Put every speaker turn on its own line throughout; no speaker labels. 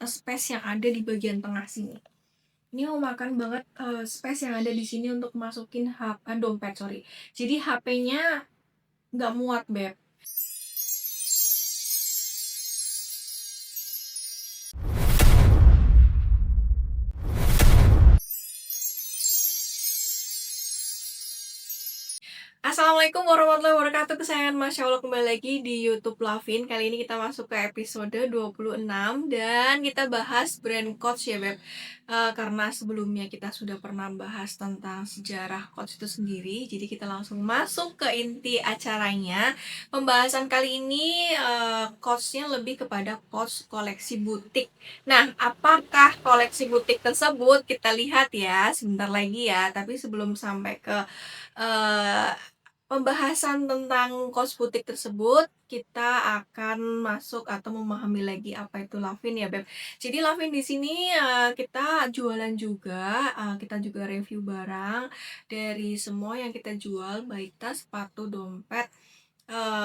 space yang ada di bagian tengah sini. Ini mau makan banget space yang ada di sini untuk masukin dompet, sorry. Jadi HP-nya nggak muat, Beb. Assalamualaikum warahmatullahi wabarakatuh, kesayangan Masya Allah, kembali lagi di YouTube Lavin. Kali ini kita masuk ke episode 26 dan kita bahas brand Coach ya, Beb. Karena sebelumnya kita sudah pernah bahas tentang sejarah Coach itu sendiri, jadi kita langsung masuk ke inti acaranya. Pembahasan kali ini Coach-nya lebih kepada Coach koleksi butik. Nah, apakah koleksi butik tersebut? Kita lihat ya sebentar lagi ya, tapi sebelum sampai ke uh, pembahasan tentang kos butik tersebut, kita akan masuk atau memahami lagi apa itu Lavin ya, Beb. Jadi Lavin di sini kita jualan juga, kita juga review barang dari semua yang kita jual, baik tas, sepatu, dompet,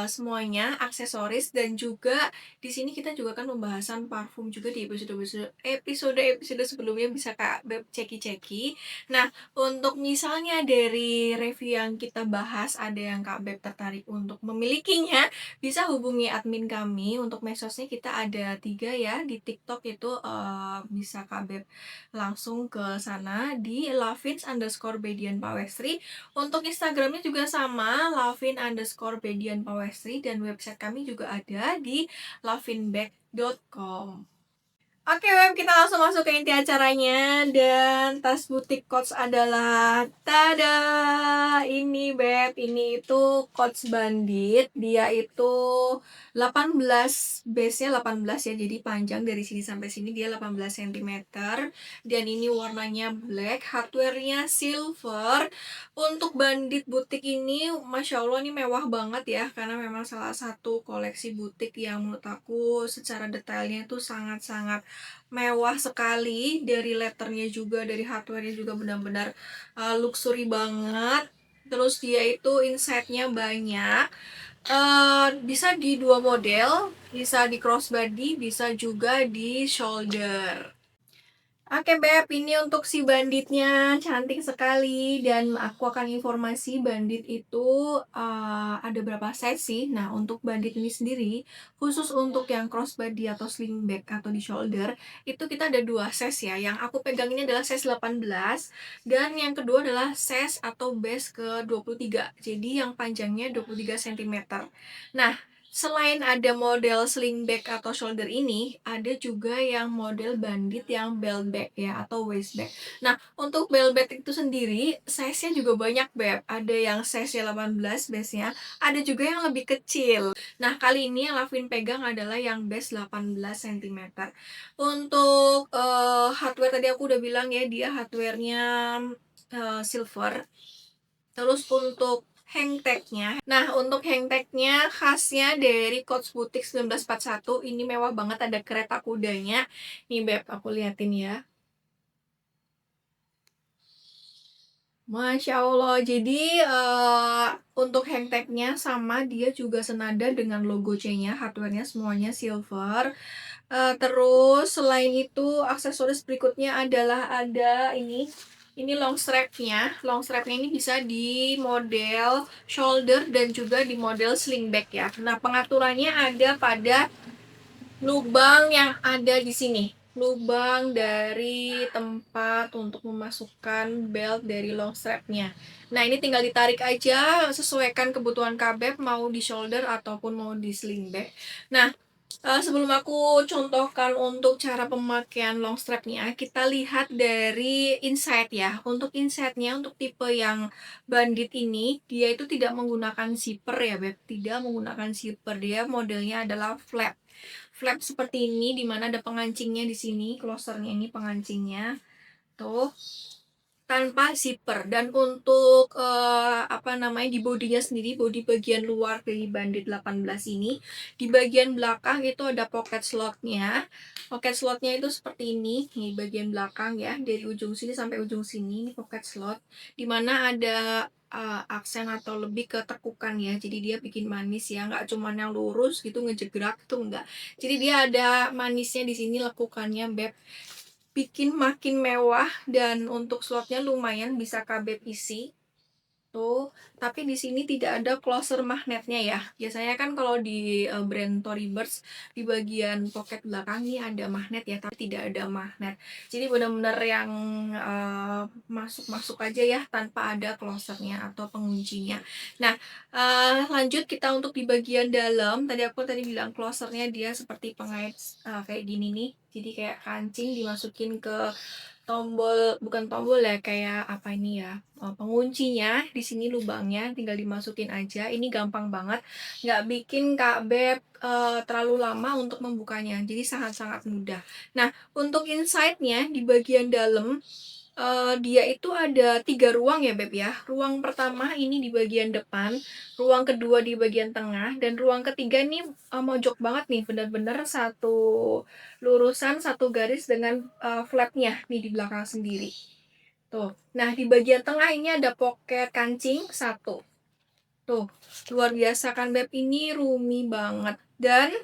semuanya, aksesoris, dan juga di sini kita juga kan pembahasan parfum juga di episode sebelumnya, bisa Kak Beb ceki-ceki. Nah, untuk misalnya dari review yang kita bahas ada yang Kak Beb tertarik untuk memilikinya, bisa hubungi admin kami. Untuk medsosnya kita ada 3 ya, di TikTok itu bisa Kak Beb langsung ke sana di lavins_bedian_pawestri. Untuk Instagramnya juga sama, lavin_bedian_pawestri, dan website kami juga ada di lavinbag.com. Oke, Beb, kita langsung masuk ke inti acaranya. Dan tas butik Coach adalah, tada, ini Beb, ini itu Coach Bandit. Dia itu 18, base-nya 18 ya, jadi panjang dari sini sampai sini dia 18 cm. Dan ini warnanya black, hardware-nya silver. Untuk Bandit butik ini, Masya Allah, ini mewah banget ya, karena memang salah satu koleksi butik yang menurut aku secara detailnya itu sangat-sangat mewah sekali. Dari letternya juga, dari hardware-nya juga benar-benar luxury banget. Terus dia itu insight-nya banyak, bisa di 2 model, bisa di crossbody, bisa juga di shoulder. Oke, Beb, ini untuk si banditnya, cantik sekali. Dan aku akan informasi bandit itu ada berapa size sih. Nah, untuk bandit ini sendiri, khusus untuk yang crossbody atau sling bag atau di shoulder, itu kita ada 2 size ya. Yang aku pegang ini adalah size 18, dan yang kedua adalah size atau base ke 23. Jadi yang panjangnya 23 cm. Nah, selain ada model sling bag atau shoulder ini, ada juga yang model bandit yang belt bag ya, atau waist bag. Nah, untuk belt bag itu sendiri, size-nya juga banyak, Beb. Ada yang size-nya 18 base-nya, ada juga yang lebih kecil. Nah, kali ini yang Lavin pegang adalah yang base 18 cm. Untuk hardware tadi aku udah bilang ya, dia hardware-nya silver. Terus untuk hang tag-nya. Nah, untuk hang tag-nya khasnya dari Coach Boutique 1941. Ini mewah banget, ada kereta kudanya. Nih, Beb, aku liatin ya. Masya Allah, jadi untuk hang tag-nya sama, dia juga senada dengan logo C-nya, hardware-nya semuanya silver. Terus selain itu, aksesoris berikutnya adalah ada ini long strap-nya ini bisa di model shoulder dan juga di model sling bag ya. Nah, pengaturannya ada pada lubang yang ada di sini, lubang dari tempat untuk memasukkan belt dari long strap-nya. Nah, ini tinggal ditarik aja, sesuaikan kebutuhan kabeb, mau di shoulder ataupun mau di sling bag. Nah, sebelum aku contohkan untuk cara pemakaian long strap-nya, kita lihat dari inside ya. Untuk inside-nya, untuk tipe yang bandit ini, dia itu tidak menggunakan zipper ya, Beb. Tidak menggunakan zipper, dia modelnya adalah flap. Flap seperti ini, dimana ada pengancingnya di sini, closernya ini pengancingnya. Tuh, tanpa zipper. Dan untuk di bodinya sendiri, bodi bagian luar dari bandit 18 ini, di bagian belakang itu ada pocket slotnya. Pocket slotnya itu seperti ini, di bagian belakang ya, dari ujung sini sampai ujung sini, ini pocket slot, dimana ada aksen atau lebih ke tekukan ya. Jadi dia bikin manis ya, nggak cuman yang lurus gitu ngejegrak itu enggak. Jadi dia ada manisnya di sini lekukannya Beb. Bikin makin mewah dan untuk slotnya lumayan bisa Beb isi. Tuh, tapi di sini tidak ada closer magnetnya ya. Biasanya kan kalau di brand Tory Burch di bagian pocket belakang ini ada magnet ya, tapi tidak ada magnet. Jadi benar-benar yang masuk-masuk aja ya tanpa ada closernya atau penguncinya. Nah, lanjut kita untuk di bagian dalam. Tadi bilang closernya dia seperti pengait kayak gini nih. Jadi kayak kancing dimasukin ke tombol, bukan tombol ya, kayak apa ini ya, penguncinya di sini lubangnya tinggal dimasukin aja. Ini gampang banget, nggak bikin Kak Beb terlalu lama untuk membukanya, jadi sangat-sangat mudah. Nah, untuk inside-nya di bagian dalam dia itu ada 3 ruang ya Beb ya. Ruang pertama ini di bagian depan, ruang kedua di bagian tengah, dan ruang ketiga ini mojok banget nih, bener-bener satu lurusan, satu garis dengan flapnya nih di belakang sendiri. Tuh. Nah, di bagian tengah ini ada pocket kancing satu. Tuh, luar biasa kan Beb, ini roomy banget. Dan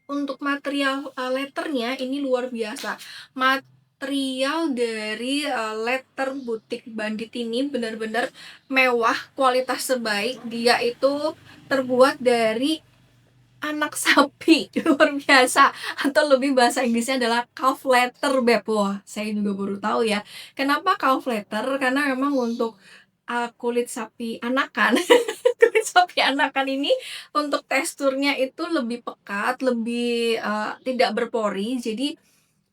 untuk material letternya ini luar biasa. Material dari letter butik Bandit ini benar-benar mewah, kualitas terbaik. Dia itu terbuat dari anak sapi. Luar biasa. Atau lebih bahasa Inggrisnya adalah calf leather Beb. Wah, saya juga baru tahu ya. Kenapa calf leather? Karena memang untuk kulit sapi anakan kulit sapi anakan ini untuk teksturnya itu lebih pekat, lebih tidak berpori. Jadi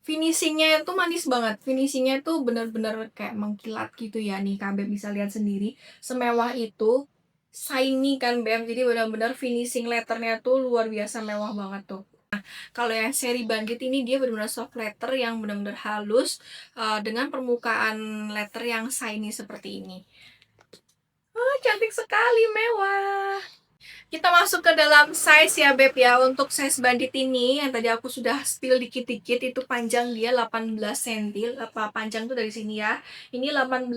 finishingnya itu manis banget. Finishingnya itu benar-benar kayak mengkilat gitu ya. Nih Kak Beb bisa lihat sendiri. Semewah itu. Shiny kan Beb. Jadi benar-benar finishing letternya tuh luar biasa mewah banget tuh. Kalau yang seri Bandit ini dia benar-benar soft letter yang benar-benar halus dengan permukaan letter yang shiny seperti ini. Cantik sekali, mewah. Kita masuk ke dalam size ya Beb ya. Untuk size Bandit ini yang tadi aku sudah spill dikit-dikit, itu panjang dia 18 cm. Apa panjang tuh dari sini ya. Ini 18.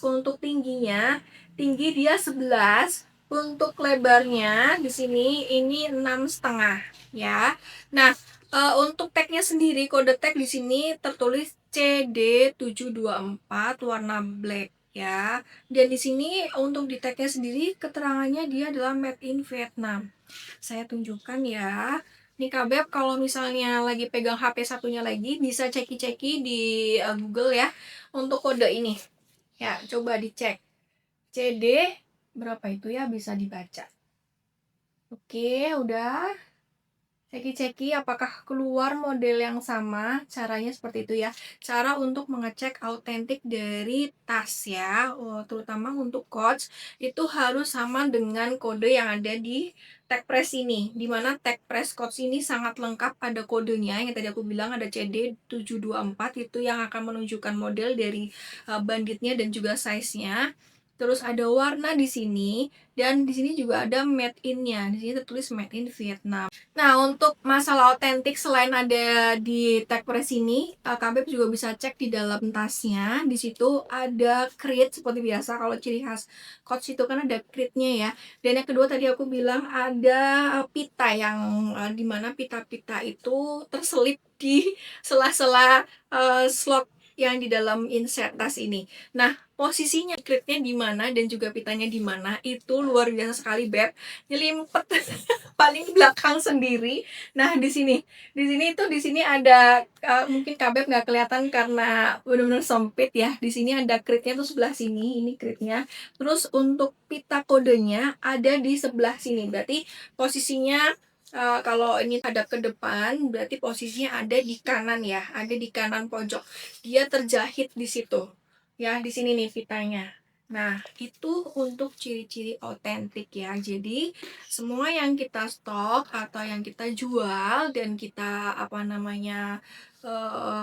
Untuk tingginya, tinggi dia 11. Untuk lebarnya di sini ini 6,5 ya. Nah, untuk tagnya sendiri, kode tag di sini tertulis CD724 warna black ya. Dan di sini untuk di tagnya sendiri keterangannya dia adalah made in Vietnam. Saya tunjukkan ya. Nih Kak Beb, kalau misalnya lagi pegang HP satunya lagi bisa ceki-ceki di Google ya untuk kode ini. Ya, coba dicek. CD berapa itu ya, bisa dibaca. Oke, udah. Ceki-ceki apakah keluar model yang sama. Caranya seperti itu ya. Cara untuk mengecek autentik dari tas ya, terutama untuk coach itu harus sama dengan kode yang ada di tag press ini. Dimana tag press coach ini sangat lengkap, ada kodenya yang tadi aku bilang ada CD724 itu yang akan menunjukkan model dari banditnya dan juga size-nya. Terus ada warna di sini dan di sini juga ada made in-nya. Di sini tertulis made in Vietnam. Nah, untuk masalah autentik selain ada di tag press ini, Kak Beb juga bisa cek di dalam tasnya. Di situ ada krit seperti biasa. Kalau ciri khas Coach itu kan ada kritnya ya. Dan yang kedua tadi aku bilang ada pita yang dimana pita-pita itu terselip di sela-sela slot yang di dalam insert tas ini. Nah, posisinya kritnya di mana dan juga pitanya di mana itu luar biasa sekali Beb. Nyelimpet paling belakang sendiri. Nah, di sini ada mungkin Kak Beb nggak kelihatan karena benar-benar sempit ya. Di sini ada kritnya tuh sebelah sini, ini kritnya. Terus untuk pita kodenya ada di sebelah sini. Berarti posisinya kalau ini hadap ke depan, berarti posisinya ada di kanan ya, ada di kanan pojok. Dia terjahit di situ. Ya, di sini nih pitanya. Nah, itu untuk ciri-ciri otentik ya. Jadi, semua yang kita stok atau yang kita jual dan kita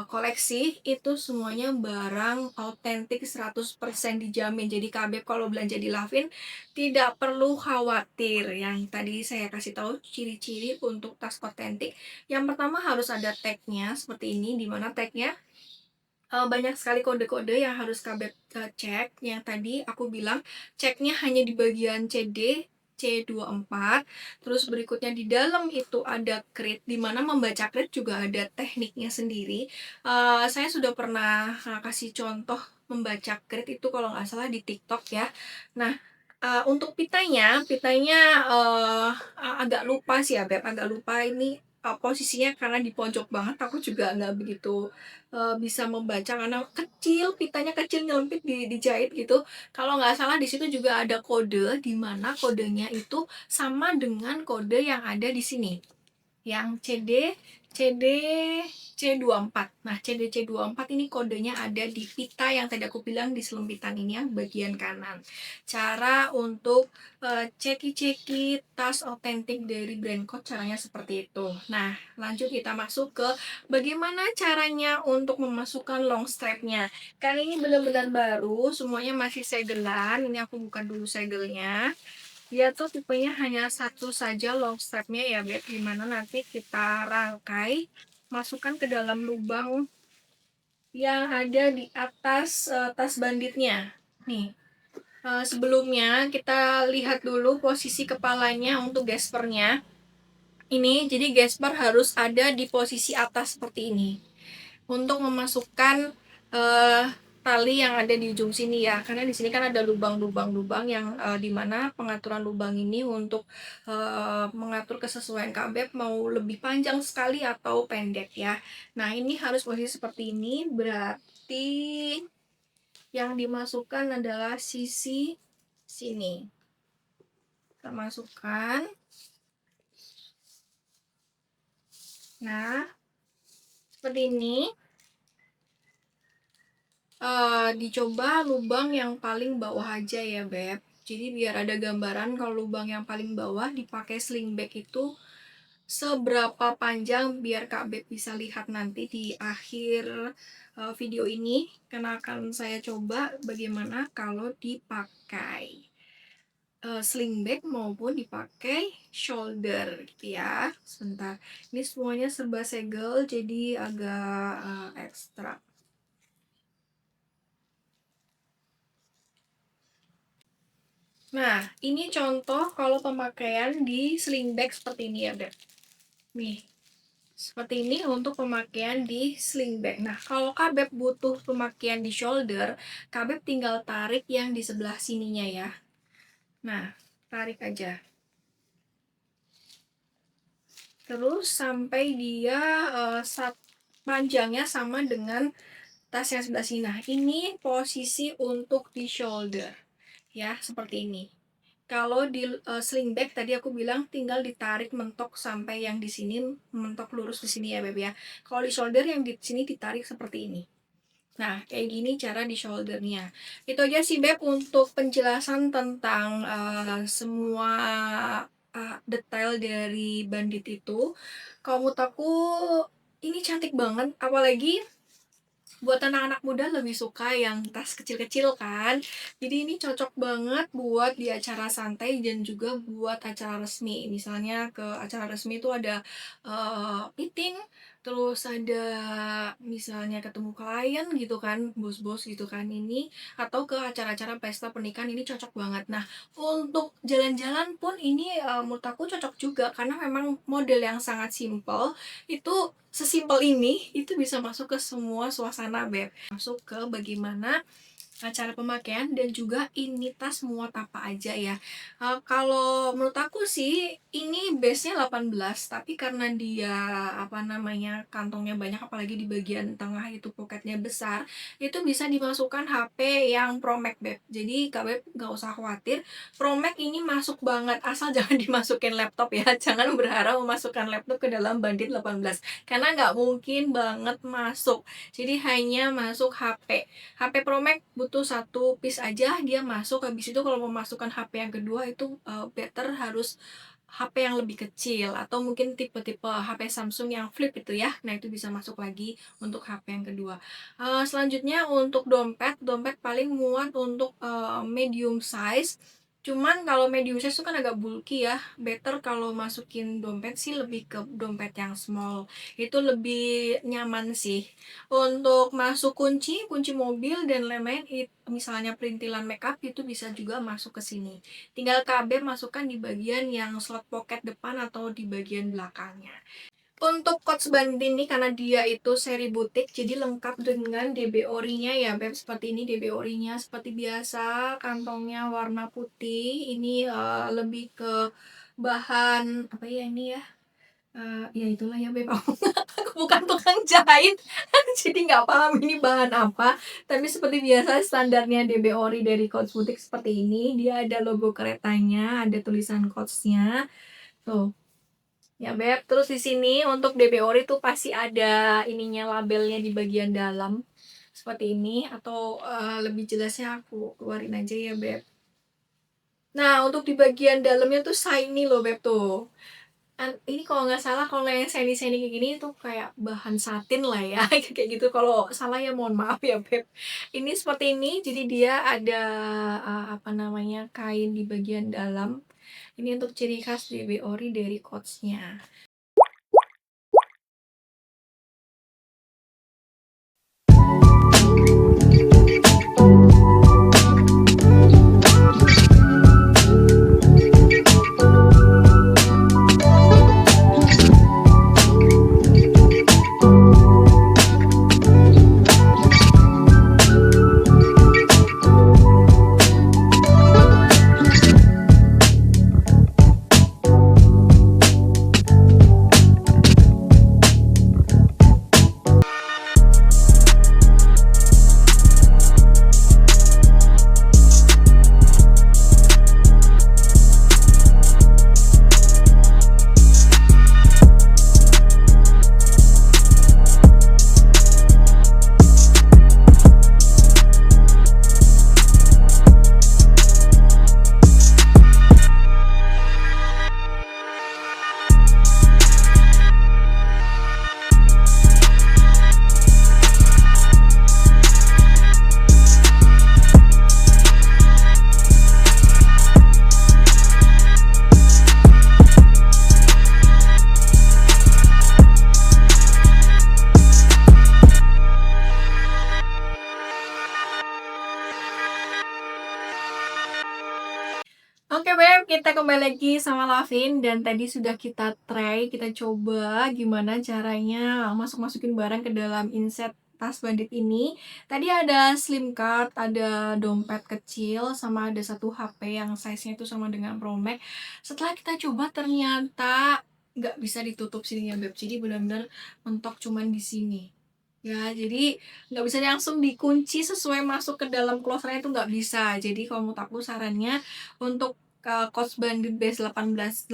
koleksi itu semuanya barang otentik 100% dijamin. Jadi Kak Beb kalau belanja di Lavin tidak perlu khawatir. Yang tadi saya kasih tahu ciri-ciri untuk tas otentik. Yang pertama harus ada tagnya seperti ini, dimana tagnya banyak sekali kode-kode yang harus Kak cek. Yang tadi aku bilang ceknya hanya di bagian CD, C24, terus berikutnya di dalam itu ada grid, di mana membaca grid juga ada tekniknya sendiri. Saya sudah pernah kasih contoh membaca grid itu kalau nggak salah di TikTok ya. Nah, untuk pitanya, agak lupa sih ya Beb, agak lupa ini, posisinya karena di pojok banget, aku juga nggak begitu bisa membaca karena kecil, pitanya kecil nyelempit dijahit gitu. Kalau nggak salah di situ juga ada kode, di mana kodenya itu sama dengan kode yang ada di sini. Yang CD C24. Nah, CD C24 ini kodenya ada di pita yang tadi aku bilang di selempitan ini yang bagian kanan. Cara untuk ceki-ceki tas otentik dari Brandcode caranya seperti itu. Nah, lanjut kita masuk ke bagaimana caranya untuk memasukkan long strapnya. Kan ini benar-benar baru, semuanya masih segelan. Ini aku buka dulu segelnya. Dia tuh tipenya hanya satu saja long strapnya ya Beb, dimana nanti kita rangkai, masukkan ke dalam lubang yang ada di atas tas banditnya. Nih, sebelumnya kita lihat dulu posisi kepalanya untuk gaspernya. Ini jadi gasper harus ada di posisi atas seperti ini untuk memasukkan uh, tali yang ada di ujung sini ya, karena di sini kan ada lubang-lubang yang dimana pengaturan lubang ini untuk mengatur kesesuaian kabel mau lebih panjang sekali atau pendek ya. Nah, ini harus posisi seperti ini, berarti yang dimasukkan adalah sisi sini. Kita masukkan. Nah, seperti ini. Dicoba lubang yang paling bawah aja ya Beb. Jadi biar ada gambaran kalau lubang yang paling bawah dipakai sling bag itu seberapa panjang, biar Kak Beb bisa lihat nanti di akhir video ini. Karena akan saya coba bagaimana kalau dipakai sling bag maupun dipakai shoulder gitu ya. Sebentar, ini semuanya serba segel jadi agak ekstra. Nah, ini contoh kalau pemakaian di sling bag seperti ini ya, Beb. Nih, seperti ini untuk pemakaian di sling bag. Nah, kalau Kabeb butuh pemakaian di shoulder, Kabeb tinggal tarik yang di sebelah sininya ya. Nah, tarik aja. Terus sampai dia panjangnya sama dengan tas yang sebelah sini. Nah, ini posisi untuk di shoulder. Ya, seperti ini. Kalau di sling bag tadi aku bilang tinggal ditarik mentok sampai yang di sini mentok lurus di sini ya Beb ya. Kalau di shoulder yang di sini ditarik seperti ini. Nah, kayak gini cara di shouldernya. Itu aja sih Beb untuk penjelasan tentang semua detail dari bandit itu. Kalau menurut aku ini cantik banget, apalagi buat anak-anak muda lebih suka yang tas kecil-kecil kan. Jadi ini cocok banget buat di acara santai dan juga buat acara resmi. Misalnya ke acara resmi itu ada meeting, terus ada misalnya ketemu klien gitu kan, bos-bos gitu kan ini, atau ke acara-acara pesta pernikahan ini cocok banget. Nah, untuk jalan-jalan pun ini menurut aku cocok juga karena memang model yang sangat simple itu sesimpel ini itu bisa masuk ke semua suasana Beb. Masuk ke bagaimana cara pemakaian dan juga ini tas muat apa aja ya. Kalau menurut aku sih ini base-nya 18, tapi karena dia apa namanya kantongnya banyak apalagi di bagian tengah itu poketnya besar, itu bisa dimasukkan HP yang Pro Max Beb. Jadi Kak Beb nggak usah khawatir, Pro Max ini masuk banget asal jangan dimasukin laptop ya. Jangan berharap memasukkan laptop ke dalam bandit 18 karena nggak mungkin banget masuk. Jadi hanya masuk HP. HP Pro Max butuh satu piece aja dia masuk. Habis itu kalau memasukkan HP yang kedua itu better harus HP yang lebih kecil atau mungkin tipe-tipe HP Samsung yang flip itu ya. Nah, itu bisa masuk lagi untuk HP yang kedua. Selanjutnya untuk dompet paling muat untuk medium size. Cuman kalau medium size tuh kan agak bulky ya, better kalau masukin dompet sih lebih ke dompet yang small, itu lebih nyaman sih. Untuk masuk kunci, kunci mobil dan lain-lain misalnya perintilan makeup itu bisa juga masuk ke sini. Tinggal KB masukkan di bagian yang slot pocket depan atau di bagian belakangnya. Untuk Coach Bandit ini karena dia itu seri butik, jadi lengkap dengan DB Ori-nya ya Beb, seperti ini DB Ori-nya seperti biasa, kantongnya warna putih, ini lebih ke bahan apa ya ini ya, ya itulah ya Beb, aku bukan tukang jahit, jadi nggak paham ini bahan apa, tapi seperti biasa standarnya DB Ori dari Coach Butik seperti ini, dia ada logo keretanya, ada tulisan Coach-nya, tuh. Ya Beb, terus di sini untuk DB Ori tuh pasti ada ininya labelnya di bagian dalam seperti ini atau lebih jelasnya aku keluarin aja ya Beb. Nah untuk di bagian dalamnya tuh shiny loh Beb tuh. Ini kalau nggak salah kalau yang shiny-shiny kayak gini tuh kayak bahan satin lah ya kayak gitu. Kalau salah ya mohon maaf ya Beb. Ini seperti ini jadi dia ada apa namanya kain di bagian dalam. Ini untuk ciri khas DB Ori dari Coach-nya. Oke Beb, kita kembali lagi sama Lavin dan tadi sudah kita try, kita coba gimana caranya masukin barang ke dalam inset tas bandit ini. Tadi ada slim card, ada dompet kecil, sama ada satu HP yang size-nya itu sama dengan Pro Max. Setelah kita coba ternyata nggak bisa ditutup sininya Beb, jadi benar-benar mentok cuman di sini. Ya, jadi nggak bisa langsung dikunci sesuai masuk ke dalam closernya itu nggak bisa. Jadi kalau menurut aku sarannya untuk Coach Bandit Base 18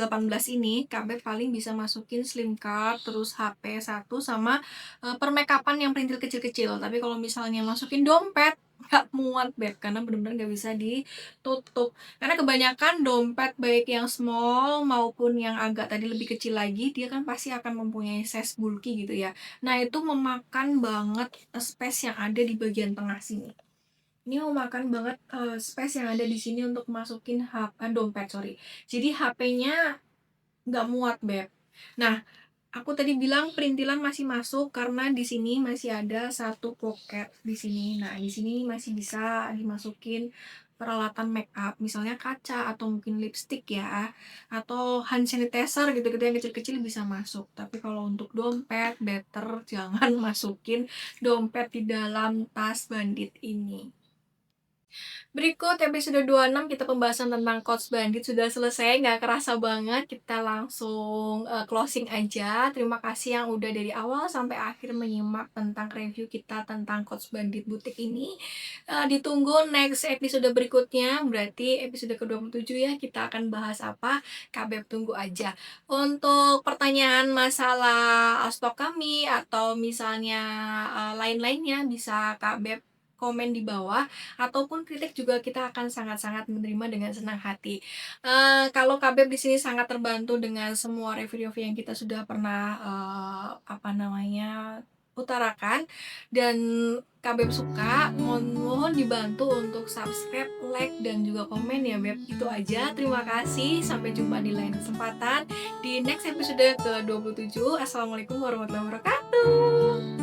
ini KB paling bisa masukin slim card, terus HP satu sama permakeupan yang perintil kecil-kecil. Tapi kalau misalnya masukin dompet nggak muat Beb karena benar-benar nggak bisa ditutup. Karena kebanyakan dompet baik yang small maupun yang agak tadi lebih kecil lagi dia kan pasti akan mempunyai size bulky gitu ya. Nah, itu memakan banget space yang ada di bagian tengah sini. Ini memakan banget space yang ada di sini untuk masukin dompet, sorry. Jadi HP-nya nggak muat, Beb. Nah, aku tadi bilang perintilan masih masuk karena di sini masih ada satu pocket di sini. Nah, di sini masih bisa dimasukin peralatan make up, misalnya kaca atau mungkin lipstick ya, atau hand sanitizer gitu-gitu yang kecil-kecil bisa masuk. Tapi kalau untuk dompet, better jangan masukin dompet di dalam tas bandit ini. Berikut episode 26 kita pembahasan tentang Coach Bandit sudah selesai, nggak kerasa banget, kita langsung closing aja. Terima kasih yang udah dari awal sampai akhir menyimak tentang review kita tentang Coach Bandit Butik ini. Ditunggu next episode berikutnya, berarti episode ke-27 ya, kita akan bahas apa, Kak tunggu aja. Untuk pertanyaan masalah stok kami atau misalnya lain-lainnya bisa Kak komen di bawah ataupun kritik juga kita akan sangat-sangat menerima dengan senang hati. Kalau Kabeb di sini sangat terbantu dengan semua review-review yang kita sudah pernah utarakan dan jika Beb suka, mohon dibantu untuk subscribe, like, dan juga komen ya Beb. Itu aja, terima kasih, sampai jumpa di lain kesempatan di next episode ke-27. Assalamualaikum warahmatullahi wabarakatuh.